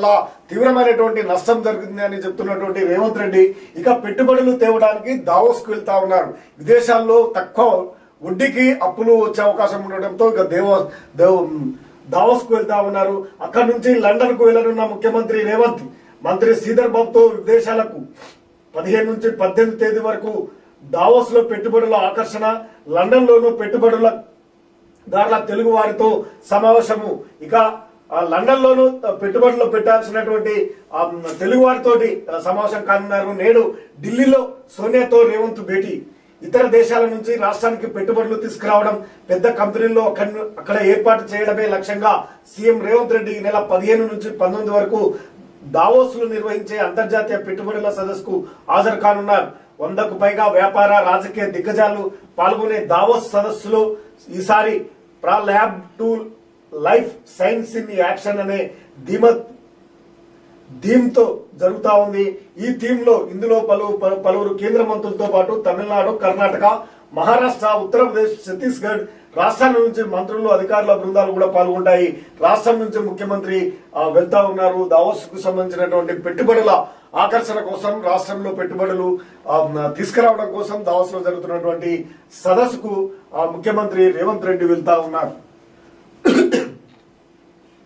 వల్ల తీవ్రమైనటువంటి నష్టం జరిగింది అని చెప్తున్నటువంటి రేవంత్ రెడ్డి ఇక పెట్టుబడులు తేవడానికి దావోస్ కు వెళ్తా ఉన్నారు. విదేశాల్లో తక్కువ వడ్డీకి అప్పులు వచ్చే అవకాశం ఉండటంతో ఇక దావోస్ కు వెళ్తా ఉన్నారు. అక్కడి నుంచి లండన్ కు వెళ్లనున్న ముఖ్యమంత్రి రేవంత్ మంత్రి శ్రీధర్ బాబుతో విదేశాలకు 15 నుంచి 18 తేదీ వరకు దావోస్ లో పెట్టుబడుల ఆకర్షణ, లండన్ లోను పెట్టుబడుల దారుల తెలుగు వారితో సమావేశము. ఇక లండన్ లోను పెట్టుబడులు పెట్టాల్సినటువంటి తెలుగు వారితోటి సమావేశం కానున్నారు. నేడు ఢిల్లీలో సోనియాతో రేవంత్ భేటీ. ఇతర దేశాల నుంచి రాష్ట్రానికి పెట్టుబడులు తీసుకురావడం, పెద్ద కంపెనీల్లో అక్కడ ఏర్పాటు చేయడమే లక్ష్యంగా సీఎం రేవంత్ రెడ్డి ఈ నెల 15 నుంచి 19 వరకు దావోస్ లో నిర్వహించే అంతర్జాతీయ పెట్టుబడుల సదస్సుకు హాజరు కానున్నారు. 100కు పైగా వ్యాపార రాజకీయ దిగ్గజాలు పాల్గొనే దావోస్ సదస్సులో ఈసారి ప్రా lab to life science in action అనే థీమ్తో జరుగుతా ఉంది. ఈ థీమ్ లో ఇందులో పలువురు కేంద్ర మంత్రులతో పాటు తమిళనాడు, కర్ణాటక, మహారాష్ట్ర, ఉత్తరప్రదేశ్, ఛత్తీస్గఢ్ రాష్ట్రాల నుంచి మంత్రులు, అధికారుల బృందాలు కూడా పాల్గొంటాయి. రాష్ట్రం నుంచి ముఖ్యమంత్రి వెళ్తా ఉన్నారు. దావోస్ కు సంబంధించినటువంటి పెట్టుబడుల ఆకర్షణ కోసం, రాష్ట్రంలో పెట్టుబడులు తీసుకురావడం కోసం దావోస్ లో జరుగుతున్నటువంటి సదస్సుకు ముఖ్యమంత్రి రేవంత్ రెడ్డి వెళ్తా ఉన్నారు.